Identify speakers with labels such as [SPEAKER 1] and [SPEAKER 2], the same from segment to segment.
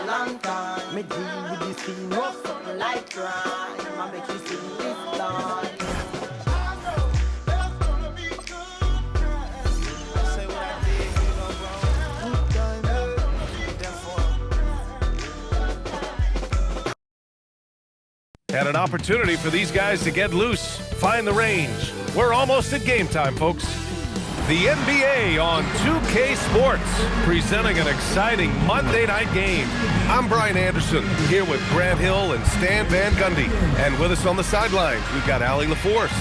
[SPEAKER 1] long time. Me deal with this thing, what's up like crime. I make you sing this song.
[SPEAKER 2] And an opportunity for these guys to get loose, find the range. We're almost at game time, folks. The NBA on 2K Sports, presenting an exciting Monday night game. I'm Brian Anderson, here with Grant Hill and Stan Van Gundy. And with us on the sidelines, we've got Allie LaForce.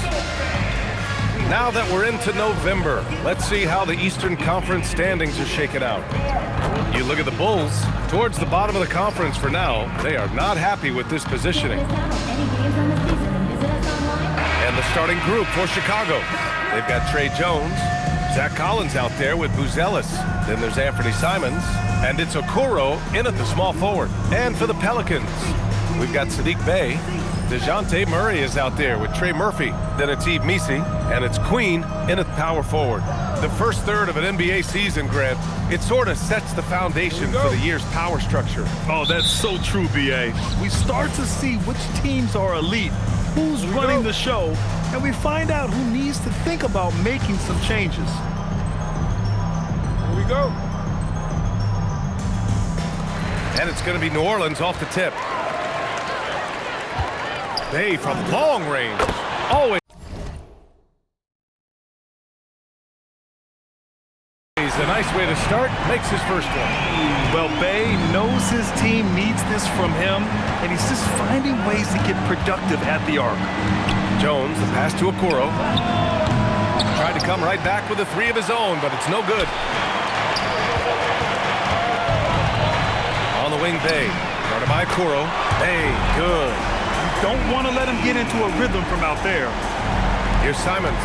[SPEAKER 2] Now that we're into November, let's see how the Eastern Conference standings are shaken out. You look at the Bulls, towards the bottom of the conference for now. They are not happy with this positioning. And the starting group for Chicago. They've got Trey Jones, Zach Collins out there with Buzelis. Then there's Anthony Simons, and it's Okoro in at the small forward. And for the Pelicans, we've got Sadiq Bey. DeJounte Murray is out there with Trey Murphy. Then it's Yves Missi, and it's Queen in at power forward. The first third of an NBA season, Grant, it sort of sets the foundation for the year's power structure.
[SPEAKER 3] Oh, that's so true, B.A. We start to see which teams are elite, who's running the show, and we find out who needs to think about making some changes.
[SPEAKER 2] Here we go. And it's going to be New Orleans off the tip. Bey from long range. Always a nice way to start, makes his first one.
[SPEAKER 3] Well, Bey knows his team needs this from him, and he's just finding ways to get productive at the arc.
[SPEAKER 2] Jones, the pass to Okoro. Tried to come right back with a three of his own, but it's no good. On the wing, Bey. Guarded by Okoro. Bey, good.
[SPEAKER 3] Don't want to let him get into a rhythm from out there.
[SPEAKER 2] Here's Simons.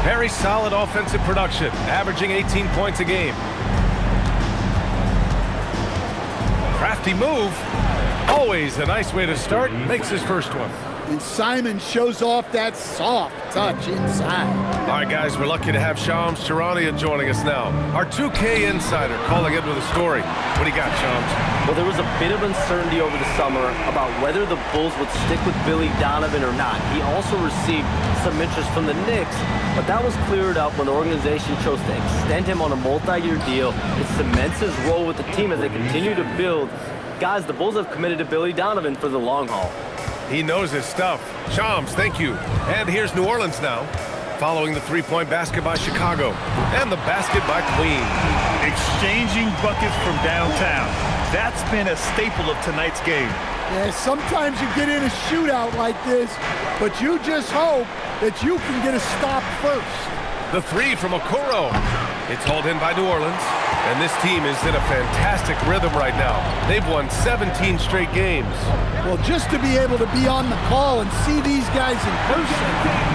[SPEAKER 2] Very solid offensive production, averaging 18 points a game. Crafty move. Always a nice way to start. Makes his first one.
[SPEAKER 4] And Simon shows off that soft touch inside.
[SPEAKER 2] All right, guys, we're lucky to have Shams Charania joining us now. Our 2K insider calling in with a story. What do you got, Shams?
[SPEAKER 5] Well, there was a bit of uncertainty over the summer about whether the Bulls would stick with Billy Donovan or not. He also received some interest from the Knicks, but that was cleared up when the organization chose to extend him on a multi-year deal. It cements his role with the team as they continue to build. Guys, the Bulls have committed to Billy Donovan for the long haul.
[SPEAKER 2] He knows his stuff. Shams, thank you. And here's New Orleans now, following the three-point basket by Chicago and the basket by Queen.
[SPEAKER 3] Exchanging buckets from downtown. That's been a staple of tonight's game.
[SPEAKER 4] Yeah, sometimes you get in a shootout like this, but you just hope that you can get a stop first.
[SPEAKER 2] The three from Okoro. It's hauled in by New Orleans, and this team is in a fantastic rhythm right now. They've won 17 straight games.
[SPEAKER 4] Well, just to be able to be on the call and see these guys in person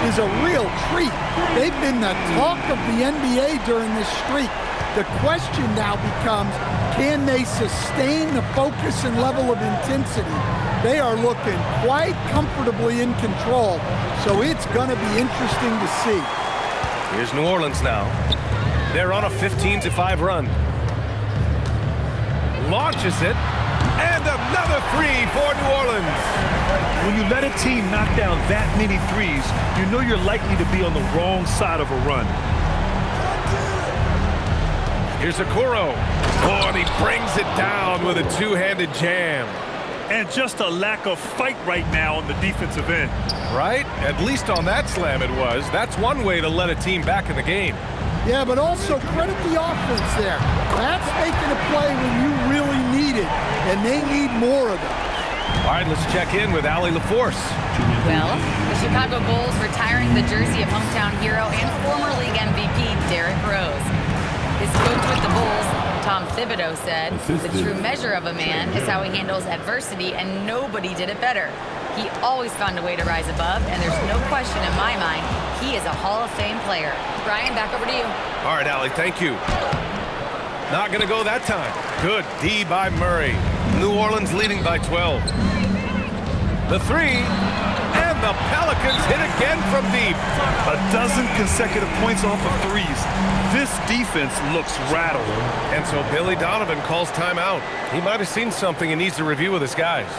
[SPEAKER 4] is a real treat. They've been the talk of the NBA during this streak. The question now becomes, can they sustain the focus and level of intensity? They are looking quite comfortably in control, so it's going to be interesting to see.
[SPEAKER 2] Here's New Orleans now. They're on a 15-5 run. Launches it, and another three for New Orleans.
[SPEAKER 3] When you let a team knock down that many threes, you know you're likely to be on the wrong side of a run.
[SPEAKER 2] Here's Okoro. Oh, and he brings it down with a two-handed jam.
[SPEAKER 3] And just a lack of fight right now on the defensive end.
[SPEAKER 2] Right? At least on that slam it was. That's one way to let a team back in the game.
[SPEAKER 4] Yeah, but also credit the offense there. That's making a play when you really need it, and they need more of those.
[SPEAKER 2] All right, let's check in with Allie LaForce.
[SPEAKER 6] Well, the Chicago Bulls retiring the jersey of hometown hero and former league MVP Derrick Rose. His coach with the Bulls, Tom Thibodeau, said, "The true measure of a man is how he handles adversity, and nobody did it better. He always found a way to rise above, and there's no question in my mind he is a Hall of Fame player." Brian, back over to you.
[SPEAKER 2] All right, Allie, thank you. Not going to go that time. Good D by Murray. New Orleans leading by 12. The three, and And the Pelicans hit again from deep.
[SPEAKER 3] A dozen consecutive points off of threes. This defense looks rattled.
[SPEAKER 2] And so Billy Donovan calls timeout. He might have seen something and needs to review with his guys.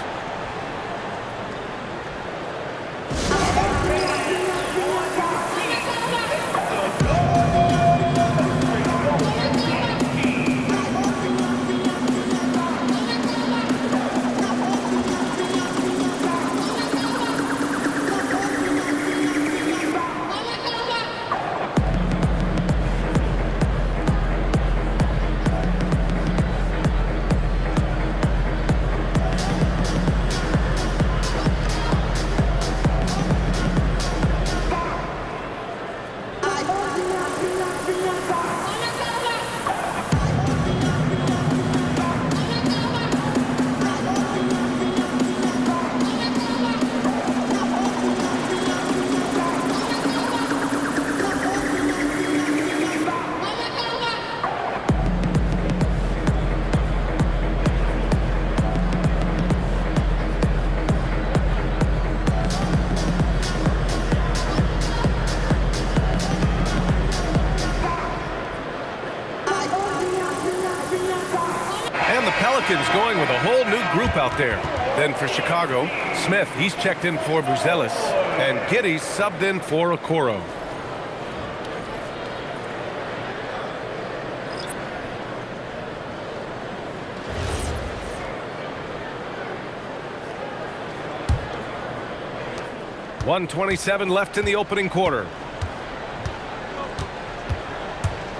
[SPEAKER 2] Pelicans going with a whole new group out there. Then for Chicago, Smith, he's checked in for Buzelis, and Giddey's subbed in for Okoro. .127 left in the opening quarter.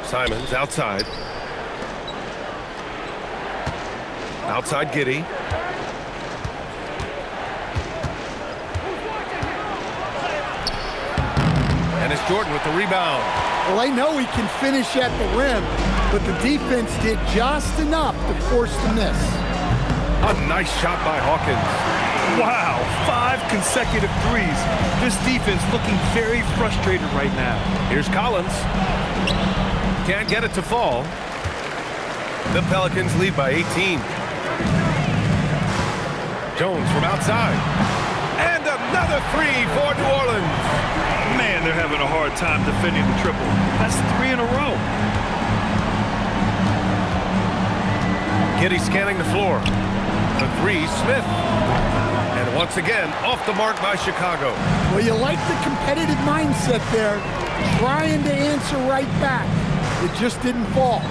[SPEAKER 2] Simons outside. Outside Giddey. And it's Jordan with the rebound.
[SPEAKER 4] Well, I know he can finish at the rim, but the defense did just enough to force the miss.
[SPEAKER 2] A nice shot by Hawkins.
[SPEAKER 3] Wow, 5 consecutive threes. This defense looking very frustrated right now.
[SPEAKER 2] Here's Collins. Can't get it to fall. The Pelicans lead by 18. Jones from outside. And another three for New Orleans.
[SPEAKER 3] Man, they're having a hard time defending the triple. That's 3 in a row.
[SPEAKER 2] Giddey scanning the floor. The three, Smith. And once again, off the mark by Chicago.
[SPEAKER 4] Well, you like the competitive mindset there, trying to answer right back. It just didn't fall.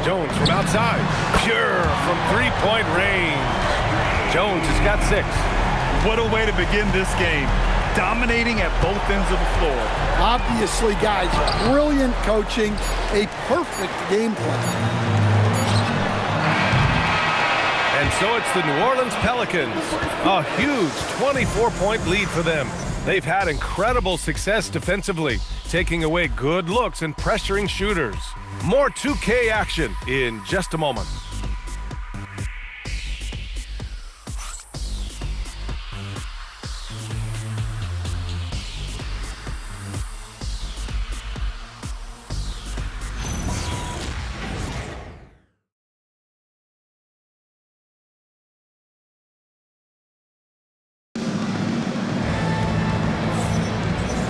[SPEAKER 2] Jones from outside. Pure from three-point range. Jones has got 6.
[SPEAKER 3] What a way to begin this game. Dominating at both ends of the floor.
[SPEAKER 4] Obviously, guys, brilliant coaching, a perfect game plan.
[SPEAKER 2] And so it's the New Orleans Pelicans. A huge 24-point lead for them. They've had incredible success defensively, taking away good looks and pressuring shooters. More 2K action in just a moment.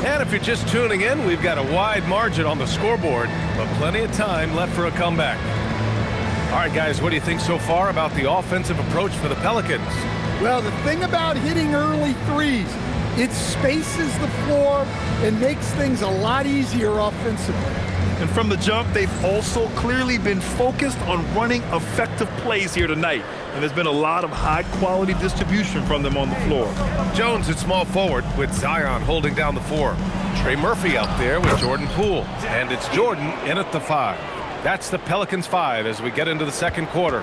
[SPEAKER 2] And if you're just tuning in, we've got a wide margin on the scoreboard, but plenty of time left for a comeback. All right, guys, what do you think so far about the offensive approach for the Pelicans?
[SPEAKER 4] Well, the thing about hitting early threes, it spaces the floor and makes things a lot easier offensively.
[SPEAKER 3] And from the jump, they've also clearly been focused on running effective plays here tonight. And there's been a lot of high-quality distribution from them on the floor.
[SPEAKER 2] Jones at small forward with Zion holding down the 4. Trey Murphy out there with Jordan Poole. And it's Jordan in at the 5. That's the Pelicans 5 as we get into the second quarter.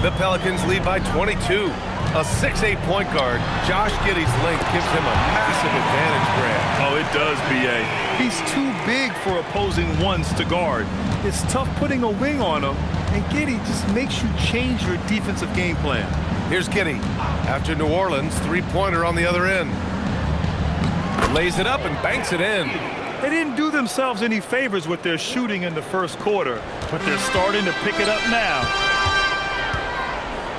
[SPEAKER 2] The Pelicans lead by 22. A 6'8" point guard, Josh Giddey's length gives him a massive advantage, Grant.
[SPEAKER 3] Oh, it does, B.A. He's too big for opposing ones to guard. It's tough putting a wing on him, and Giddey just makes you change your defensive game plan.
[SPEAKER 2] Here's Giddey. After New Orleans, three-pointer on the other end. Lays it up and banks it in.
[SPEAKER 3] They didn't do themselves any favors with their shooting in the first quarter, but they're starting to pick it up now.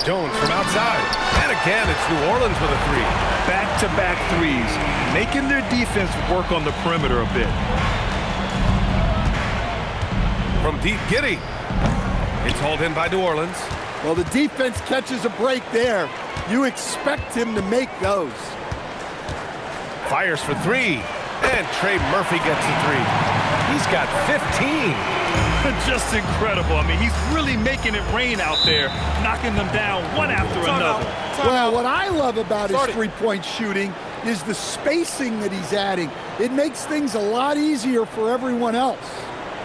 [SPEAKER 2] Jones from outside. And again, it's New Orleans with a three.
[SPEAKER 3] Back-to-back threes, making their defense work on the perimeter a bit.
[SPEAKER 2] From deep, Giddey. It's hauled in by New Orleans.
[SPEAKER 4] Well, the defense catches a break there. You expect him to make those.
[SPEAKER 2] Fires for three. And Trey Murphy gets a three. He's got 15.
[SPEAKER 3] Just incredible. I mean, he's really making it rain out there, knocking them down one after another.
[SPEAKER 4] Well, what I love about his three-point shooting is the spacing that he's adding. It makes things a lot easier for everyone else.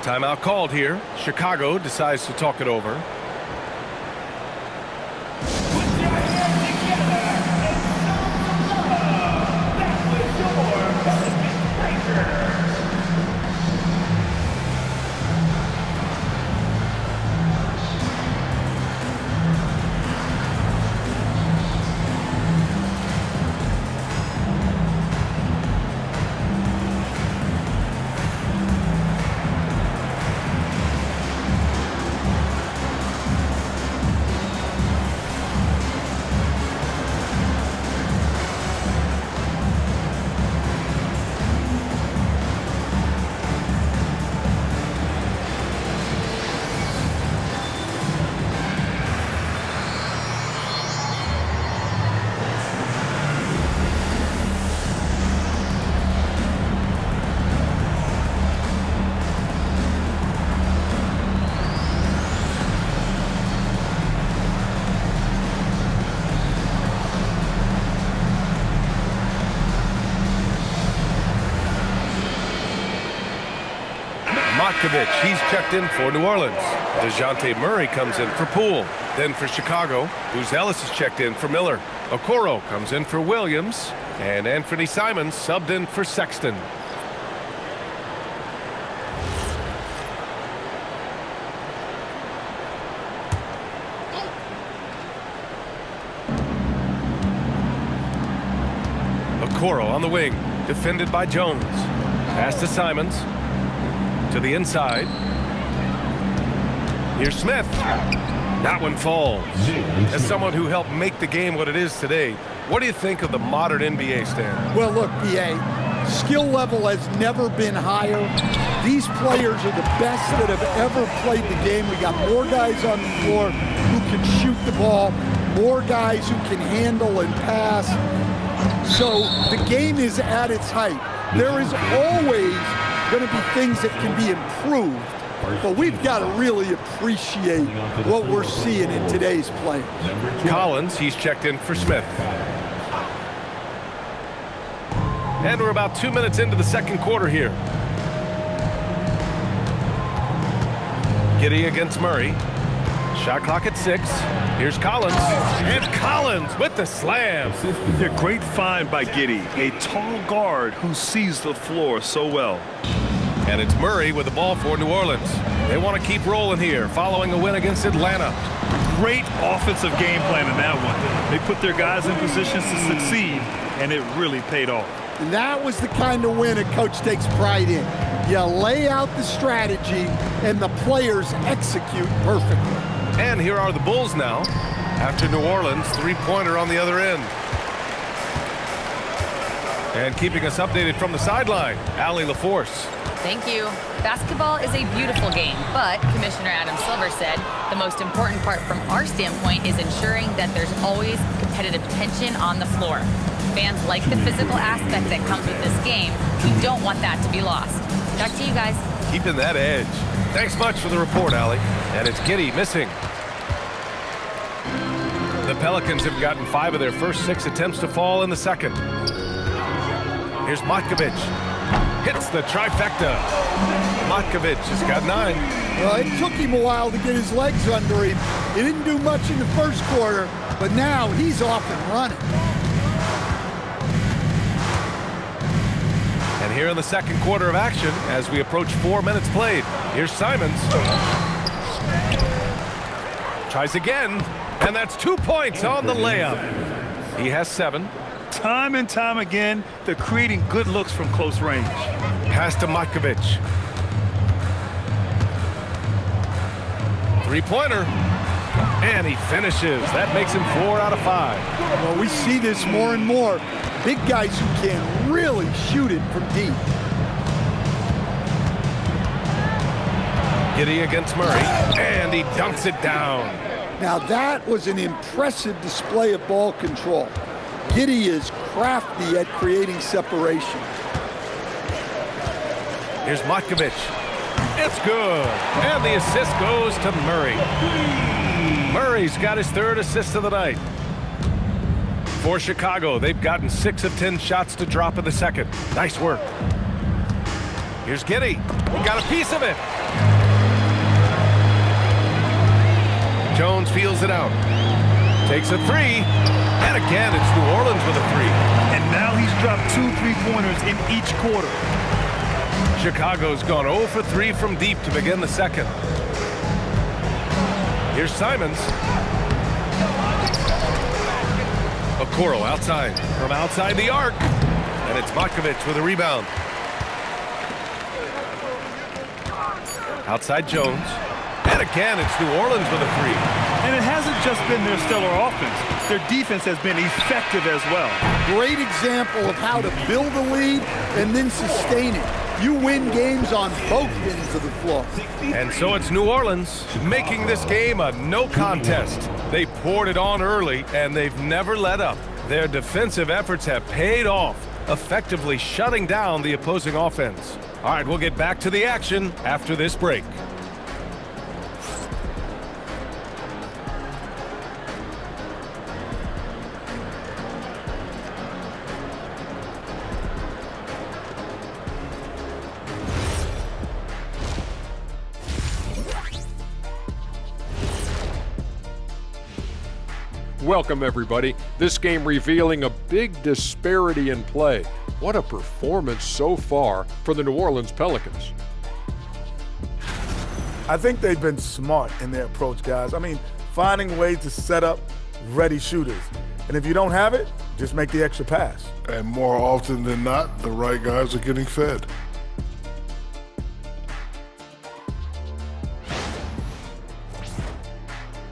[SPEAKER 2] Timeout called here. Chicago decides to talk it over. He's checked in for New Orleans. DeJounte Murray comes in for Poole. Then for Chicago, Booz Ellis is checked in for Miller. Okoro comes in for Williams. And Anthony Simons subbed in for Sexton. Okoro on the wing, defended by Jones. Pass to Simons. To the inside. Here's Smith. That one falls. As someone who helped make the game what it is today, what do you think of the modern NBA, Stan?
[SPEAKER 4] Well, look, BA, skill level has never been higher. These players are the best that have ever played the game. We got more guys on the floor who can shoot the ball, more guys who can handle and pass. So the game is at its height. There is always going to be things that can be improved, but we've got to really appreciate what we're seeing in today's players.
[SPEAKER 2] Collins, he's checked in for Smith. And we're about 2 minutes into the second quarter here. Giddey against Murray. Shot clock at 6. Here's Collins. And Collins with the slam.
[SPEAKER 3] A great find by Giddey, a tall guard who sees the floor so well.
[SPEAKER 2] And it's Murray with the ball for New Orleans. They want to keep rolling here following a win against Atlanta.
[SPEAKER 3] Great offensive game plan in that one. They put their guys in positions to succeed, and it really paid off.
[SPEAKER 4] And that was the kind of win a coach takes pride in. You lay out the strategy, and the players execute perfectly.
[SPEAKER 2] And here are the Bulls now. After New Orleans, three-pointer on the other end. And keeping us updated from the sideline, Allie LaForce.
[SPEAKER 6] Thank you. Basketball is a beautiful game, but Commissioner Adam Silver said the most important part from our standpoint is ensuring that there's always competitive tension on the floor. Fans like the physical aspect that comes with this game. We don't want that to be lost. Back to you guys.
[SPEAKER 2] Keeping that edge. Thanks much for the report, Allie. And it's Giddey missing. The Pelicans have gotten 5 of their first 6 attempts to fall in the second. Here's Matkovic. Hits the trifecta. Matkovic has got 9.
[SPEAKER 4] Well, it took him a while to get his legs under him. He didn't do much in the first quarter, but now he's off and running.
[SPEAKER 2] And here in the second quarter of action, as we approach 4 minutes played, here's Simons. Tries again, and that's 2 points on the layup. He has 7.
[SPEAKER 3] Time and time again, they're creating good looks from close range.
[SPEAKER 2] Pass to Matkovic. Three-pointer. And he finishes. That makes him 4 out of 5.
[SPEAKER 4] Well, we see this more and more. Big guys who can really shoot it from deep.
[SPEAKER 2] Giddey against Murray, and he dunks it down.
[SPEAKER 4] Now that was an impressive display of ball control. Giddey is crafty at creating separation.
[SPEAKER 2] Here's Matkovic. It's good. And the assist goes to Murray. Murray's got his 3rd assist of the night. For Chicago, they've gotten 6 of 10 shots to drop in the second. Nice work. Here's Giddey. He got a piece of it. Jones feels it out. Takes a 3. And again, it's New Orleans with a 3.
[SPEAKER 3] And now he's dropped 2 3-pointers in each quarter.
[SPEAKER 2] Chicago's gone 0 for 3 from deep to begin the second. Here's Simons. Okoro outside, from outside the arc. And it's Matkovic with a rebound. Outside Jones. And again, it's New Orleans with a 3.
[SPEAKER 3] And it hasn't just been their stellar offense. Their defense has been effective as well.
[SPEAKER 4] Great example of how to build a lead and then sustain it. You win games on both ends of the floor.
[SPEAKER 2] And so it's New Orleans making this game a no contest. They poured it on early, and they've never let up. Their defensive efforts have paid off, effectively shutting down the opposing offense. All right, we'll get back to the action after this break.
[SPEAKER 7] Welcome, everybody. This game revealing a big disparity in play. What a performance so far for the New Orleans Pelicans.
[SPEAKER 8] I think they've been smart in their approach, guys. I mean, finding ways to set up ready shooters. And if you don't have it, just make the extra pass.
[SPEAKER 9] And more often than not, the right guys are getting fed.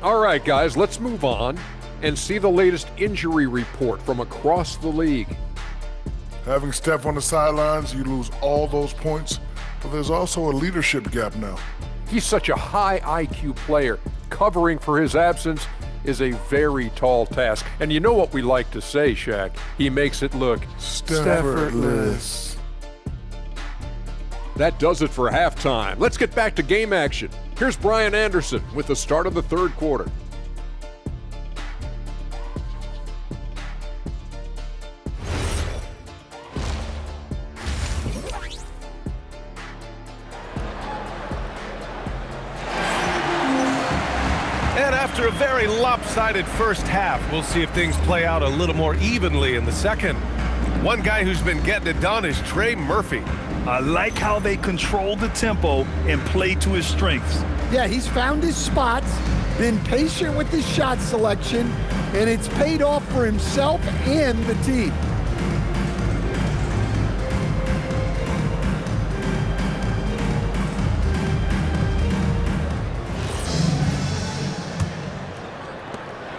[SPEAKER 7] All right, guys, let's move on and see the latest injury report from across the league.
[SPEAKER 9] Having Steph on the sidelines, you lose all those points, but there's also a leadership gap now.
[SPEAKER 7] He's such a high IQ player. Covering for his absence is a very tall task. And you know what we like to say, Shaq? He makes it look
[SPEAKER 9] Steffortless.
[SPEAKER 7] That does it for halftime. Let's get back to game action. Here's Brian Anderson with the start of the third quarter.
[SPEAKER 2] After a very lopsided first half, we'll see if things play out a little more evenly in the second. One guy who's been getting it done is Trey Murphy.
[SPEAKER 3] I like how they control the tempo and play to his strengths.
[SPEAKER 4] Yeah, he's found his spots, been patient with his shot selection, and it's paid off for himself and the team.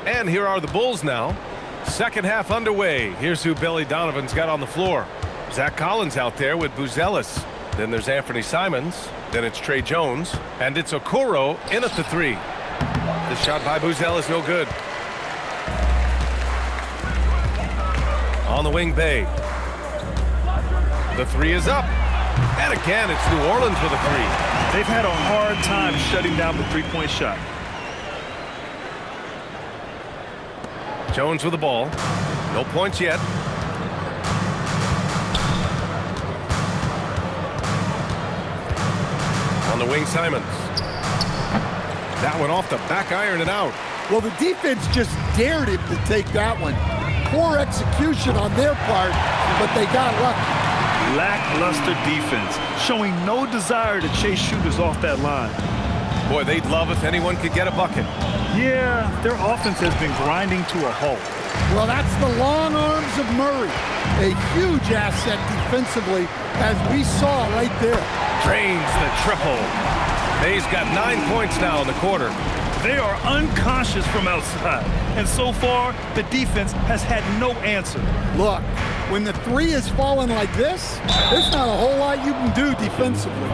[SPEAKER 2] And here are the Bulls now. Second half underway. Here's who Billy Donovan's got on the floor. Zach Collins out there with Buzelis. Then there's Anthony Simons. Then it's Trey Jones. And it's Okoro in at the 3. The shot by Buzelis no good. On the wing, Bay. The 3 is up. And again, it's New Orleans with a 3.
[SPEAKER 3] They've had a hard time shutting down the three-point shot.
[SPEAKER 2] Jones with the ball. No points yet. On the wing, Simons. That one off the back iron and out.
[SPEAKER 4] Well, the defense just dared him to take that one. Poor execution on their part, but they got lucky.
[SPEAKER 3] Lackluster defense, showing no desire to chase shooters off that line.
[SPEAKER 2] Boy, they'd love if anyone could get a bucket.
[SPEAKER 3] Yeah, their offense has been grinding to a halt.
[SPEAKER 4] Well, that's the long arms of Murray. A huge asset defensively, as we saw right there.
[SPEAKER 2] Drains the triple. Bay's got 9 points now in the quarter.
[SPEAKER 3] They are unconscious from outside. And so far, the defense has had no answer.
[SPEAKER 4] Look, when the three is falling like this, there's not a whole lot you can do defensively.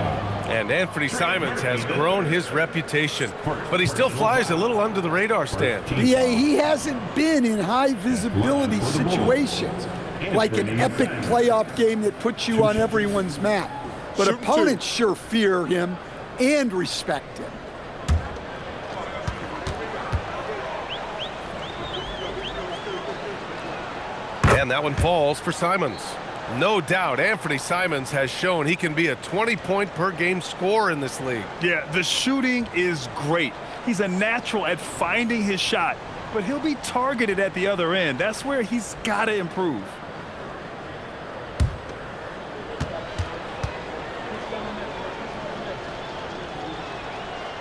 [SPEAKER 2] And Anthony Simons has grown his reputation, but he still flies a little under the radar, Stan.
[SPEAKER 4] Yeah, he hasn't been in high visibility situations, like an epic playoff game that puts you on everyone's map. But opponents sure fear him and respect him.
[SPEAKER 2] And that one falls for Simons. No doubt, Anthony Simons has shown he can be a 20-point-per-game scorer in this league.
[SPEAKER 3] Yeah, the shooting is great. He's a natural at finding his shot, but he'll be targeted at the other end. That's where he's got to improve.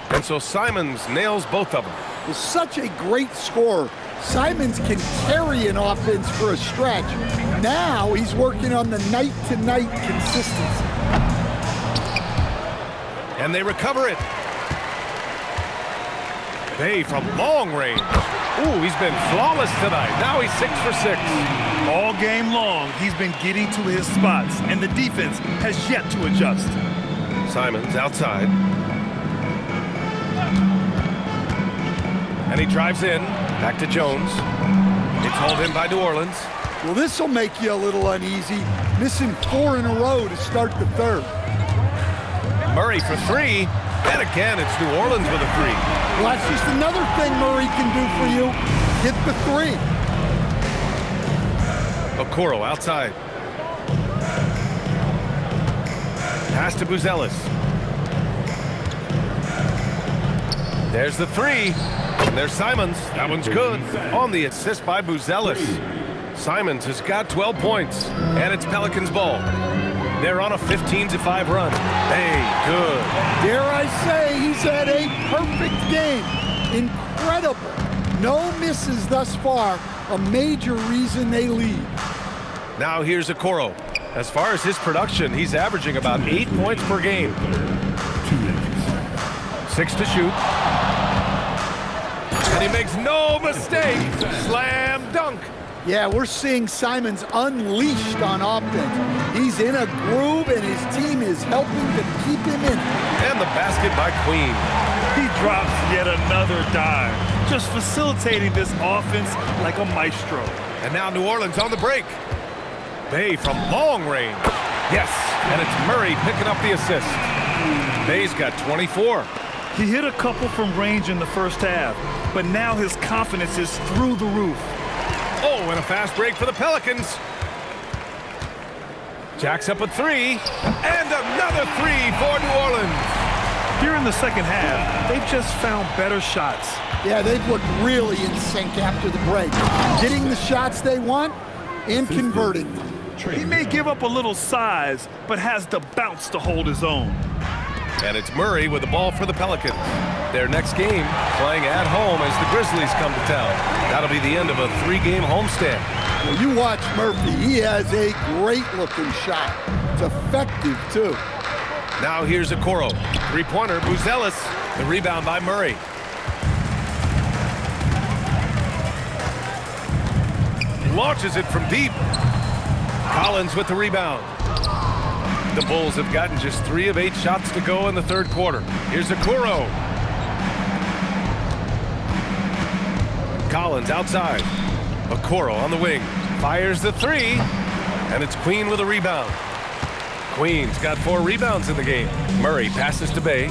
[SPEAKER 2] And so Simons nails both of them.
[SPEAKER 4] Is such a great scorer. Simons can carry an offense for a stretch. Now he's working on the night-to-night consistency.
[SPEAKER 2] And they recover it. Bay from long range. Ooh, he's been flawless tonight. Now he's 6 for 6.
[SPEAKER 3] All game long, he's been getting to his spots, and the defense has yet to adjust.
[SPEAKER 2] Simons outside. And he drives in. Back to Jones. It's hauled in by New Orleans.
[SPEAKER 4] Well, this will make you a little uneasy, missing 4 in a row to start the third.
[SPEAKER 2] Murray for 3. And again, it's New Orleans with a 3.
[SPEAKER 4] Well, that's just another thing Murray can do for you. Hit the 3.
[SPEAKER 2] Okoro outside. Pass to Buzelis. There's the 3. And there's Simons. That one's good. On the assist by Buzelis. Simons has got 12 points. And it's Pelicans ball. They're on a 15-5 run. Hey, good.
[SPEAKER 4] Dare I say he's had a perfect game. Incredible. No misses thus far. A major reason they lead.
[SPEAKER 2] Now here's Okoro. As far as his production, he's averaging about 8 points per game. 6 to shoot. And he makes no mistake. Slam dunk.
[SPEAKER 4] Yeah, we're seeing Simons unleashed on offense. He's in a groove, and his team is helping to keep him in it.
[SPEAKER 2] And the basket by Queen.
[SPEAKER 3] He drops yet another dime, just facilitating this offense like a maestro.
[SPEAKER 2] And now New Orleans on the break. Bay from long range. Yes, and it's Murray picking up the assist. Bay's got 24.
[SPEAKER 3] He hit a couple from range in the first half, but now his confidence is through the roof.
[SPEAKER 2] Oh, and a fast break for the Pelicans. Jacks up a 3, and another 3 for New Orleans.
[SPEAKER 3] Here in the second half, they've just found better shots.
[SPEAKER 4] Yeah, they've looked really in sync after the break. Getting the shots they want and converting them.
[SPEAKER 3] He may give up a little size, but has the bounce to hold his own.
[SPEAKER 2] And it's Murray with the ball for the Pelicans. Their next game playing at home as the Grizzlies come to town. That'll be the end of a 3-game homestand.
[SPEAKER 4] Well, you watch Murphy. He has a great-looking shot. It's effective, too.
[SPEAKER 2] Now here's Okoro. 3-pointer, Buzelis. The rebound by Murray. Launches it from deep. Collins with the rebound. The Bulls have gotten just 3 of 8 shots to go in the third quarter. Here's Okoro. Collins outside. Okoro on the wing. Fires the 3. And it's Queen with a rebound. Queen's got 4 rebounds in the game. Murray passes to Bay.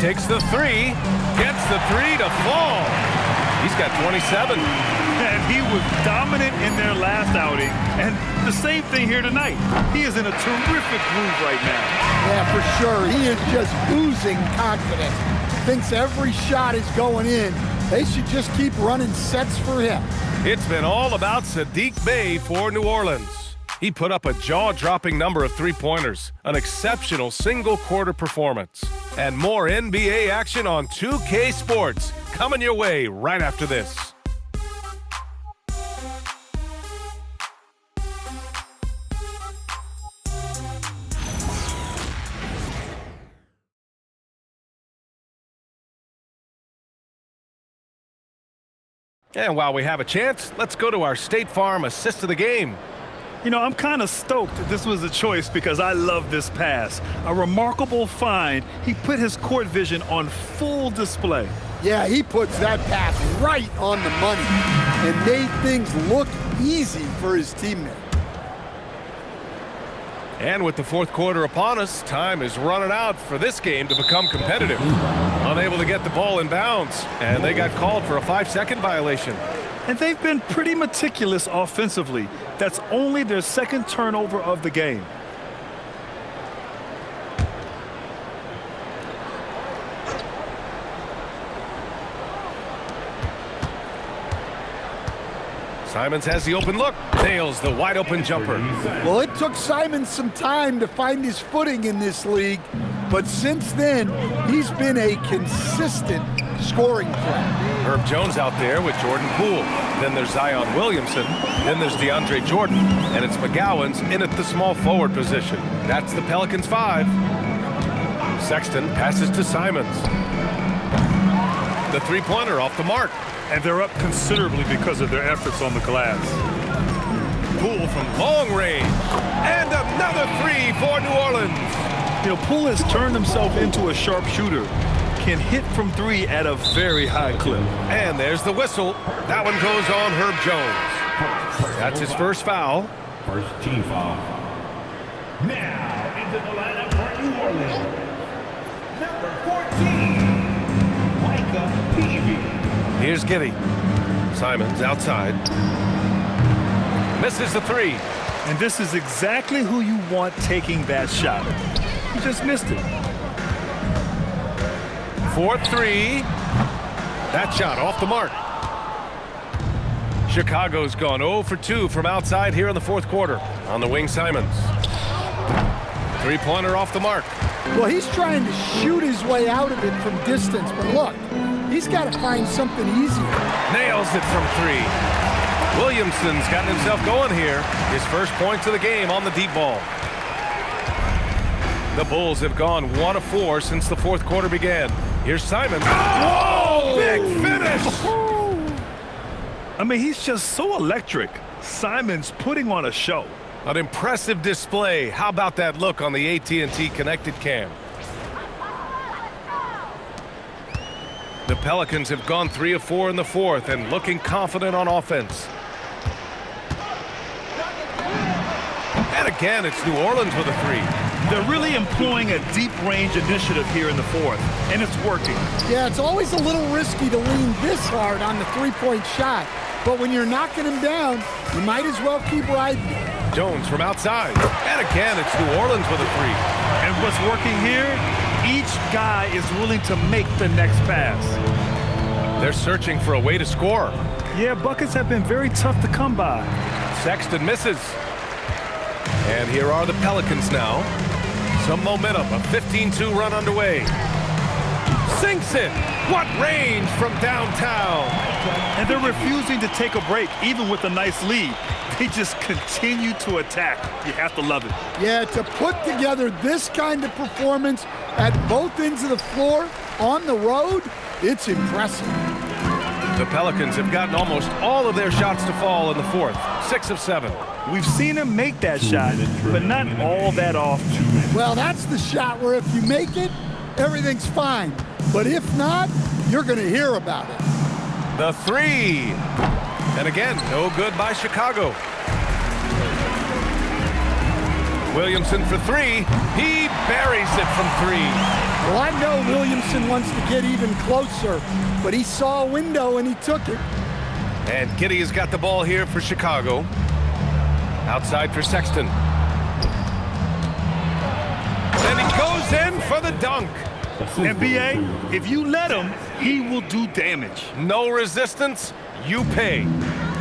[SPEAKER 2] Takes the 3. Gets the 3 to fall. He's got 27.
[SPEAKER 3] And he was dominant in their last outing. And the same thing here tonight. He is in a terrific groove right now.
[SPEAKER 4] Yeah, for sure. He is just oozing confidence. Thinks every shot is going in. They should just keep running sets for him.
[SPEAKER 2] It's been all about Saddiq Bey for New Orleans. He put up a jaw-dropping number of 3-pointers, an exceptional single-quarter performance. And more NBA action on 2K Sports coming your way right after this. And while we have a chance, let's go to our State Farm assist of the game.
[SPEAKER 3] You know, I'm kind of stoked this was a choice because I love this pass. A remarkable find. He put his court vision on full display.
[SPEAKER 4] Yeah, he puts that pass right on the money and made things look easy for his teammate.
[SPEAKER 2] And with the fourth quarter upon us, time is running out for this game to become competitive. Unable to get the ball in bounds, and they got called for a 5-second violation.
[SPEAKER 3] And they've been pretty meticulous offensively. That's only their second turnover of the game.
[SPEAKER 2] Simons has the open look, nails the wide open jumper.
[SPEAKER 4] Well, it took Simons some time to find his footing in this league, but since then, he's been a consistent scoring threat.
[SPEAKER 2] Herb Jones out there with Jordan Poole. Then there's Zion Williamson. Then there's DeAndre Jordan. And it's McGowan's in at the small forward position. That's the Pelicans 5. Sexton passes to Simons. The three-pointer off the mark.
[SPEAKER 3] And they're up considerably because of their efforts on the glass.
[SPEAKER 2] Poole from long range. And another three for New Orleans.
[SPEAKER 3] You know, Poole has turned himself into a sharpshooter. Can hit from three at a very high clip.
[SPEAKER 2] And there's the whistle. That one goes on Herb Jones. That's his first foul.
[SPEAKER 10] First team foul. Now into the lineup for New Orleans. Number 14, Micah Peavy.
[SPEAKER 2] Here's Giddey. Simons outside. Misses the three.
[SPEAKER 3] And this is exactly who you want taking that shot. He just missed it.
[SPEAKER 2] 4-3. That shot off the mark. Chicago's gone 0 for 2 from outside here in the fourth quarter. On the wing, Simons. Three-pointer off the mark.
[SPEAKER 4] Well, he's trying to shoot his way out of it from distance, but look, he's got to find something easier.
[SPEAKER 2] Nails it from three. Williamson's gotten himself going here. His first points of the game on the deep ball. The Bulls have gone 1 of 4 since the fourth quarter began. Here's Simons. Oh, big finish!
[SPEAKER 3] I mean, he's just so electric. Simons putting on a show.
[SPEAKER 2] An impressive display. How about that look on the AT&T connected cam? The Pelicans have gone 3 of 4 in the fourth and looking confident on offense. And again, it's New Orleans with a three.
[SPEAKER 3] They're really employing a deep range initiative here in the fourth, and it's working.
[SPEAKER 4] Yeah, it's always a little risky to lean this hard on the three-point shot, but when you're knocking him down, you might as well keep riding.
[SPEAKER 2] Jones from outside. And again, it's New Orleans with a three.
[SPEAKER 3] And what's working here, each guy is willing to make the next pass.
[SPEAKER 2] They're searching for a way to score.
[SPEAKER 3] Yeah, buckets have been very tough to come by.
[SPEAKER 2] Sexton misses. And here are the Pelicans now. Some momentum, a 15-2 run underway. Sinks it. What range from downtown.
[SPEAKER 3] And they're refusing to take a break, even with a nice lead. They just continue to attack. You have to love it.
[SPEAKER 4] Yeah, to put together this kind of performance at both ends of the floor on the road, it's impressive.
[SPEAKER 2] The Pelicans have gotten almost all of their shots to fall in the fourth. 6 of 7.
[SPEAKER 3] We've seen him make that shot, but not all that often.
[SPEAKER 4] Well, that's the shot where if you make it, everything's fine. But if not, you're going to hear about it.
[SPEAKER 2] The three. And again, no good by Chicago. Williamson for three. He buries it from three.
[SPEAKER 4] Well, I know Williamson wants to get even closer, but he saw a window and he took it.
[SPEAKER 2] And Giddey has got the ball here for Chicago. Outside for Sexton. And he goes in for the dunk.
[SPEAKER 3] NBA, if you let him, he will do damage.
[SPEAKER 2] No resistance, you pay.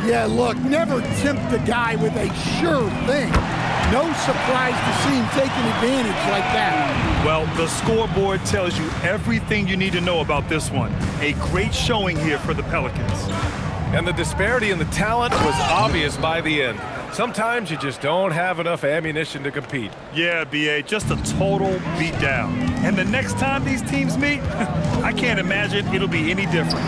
[SPEAKER 4] Yeah, look, never tempt a guy with a sure thing. No surprise to see him taking advantage like that.
[SPEAKER 3] Well, the scoreboard tells you everything you need to know about this one. A great showing here for the Pelicans.
[SPEAKER 2] And the disparity in the talent was obvious by the end. Sometimes you just don't have enough ammunition to compete.
[SPEAKER 3] Yeah, B.A., just a total beatdown. And the next time these teams meet, I can't imagine it'll be any different.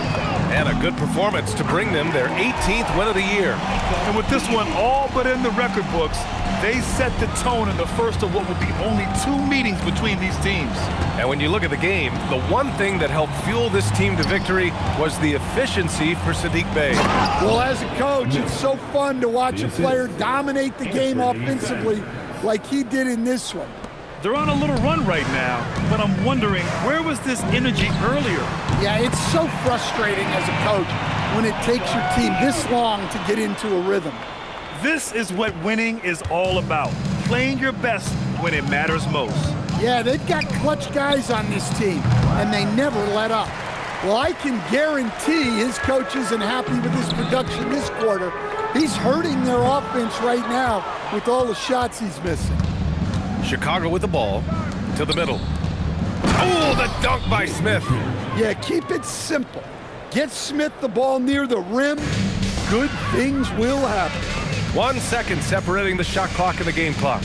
[SPEAKER 2] And a good performance to bring them their 18th win of the year.
[SPEAKER 3] And with this one all but in the record books, they set the tone in the first of what will be only 2 meetings between these teams.
[SPEAKER 2] And when you look at the game, the one thing that helped fuel this team to victory was the efficiency for Saddiq Bey.
[SPEAKER 4] Well, as a coach, it's so fun to watch a player dominate the game offensively like he did in this one.
[SPEAKER 3] They're on a little run right now, but I'm wondering, where was this energy earlier?
[SPEAKER 4] Yeah, it's so frustrating as a coach when it takes your team this long to get into a rhythm.
[SPEAKER 3] This is what winning is all about, playing your best when it matters most.
[SPEAKER 4] Yeah, they've got clutch guys on this team, and they never let up. Well, I can guarantee his coach isn't happy with his production this quarter. He's hurting their offense right now with all the shots he's missing.
[SPEAKER 2] Chicago with the ball to the middle. Oh, the dunk by Smith.
[SPEAKER 4] Yeah, keep it simple. Get Smith the ball near the rim. Good things will happen.
[SPEAKER 2] 1 second separating the shot clock and the game clock.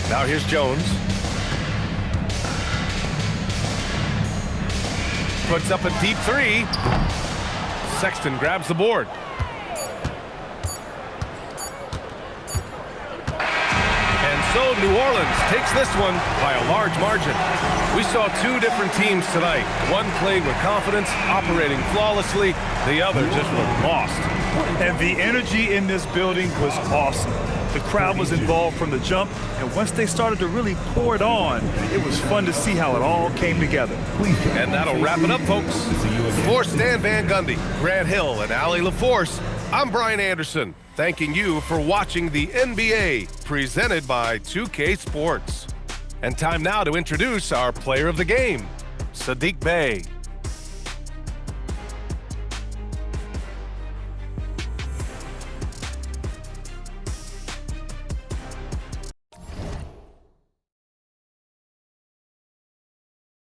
[SPEAKER 2] Now here's Jones. Puts up a deep 3. Sexton grabs the board. So New Orleans takes this one by a large margin. We saw 2 different teams tonight. One played with confidence, operating flawlessly. The other just looked lost.
[SPEAKER 3] And the energy in this building was awesome. The crowd was involved from the jump, and once they started to really pour it on, it was fun to see how it all came together.
[SPEAKER 2] And that'll wrap it up, folks. For Stan Van Gundy, Grant Hill, and Allie LaForce, I'm Brian Anderson, thanking you for watching the NBA presented by 2K Sports. And time now to introduce our player of the game, Saddiq Bey.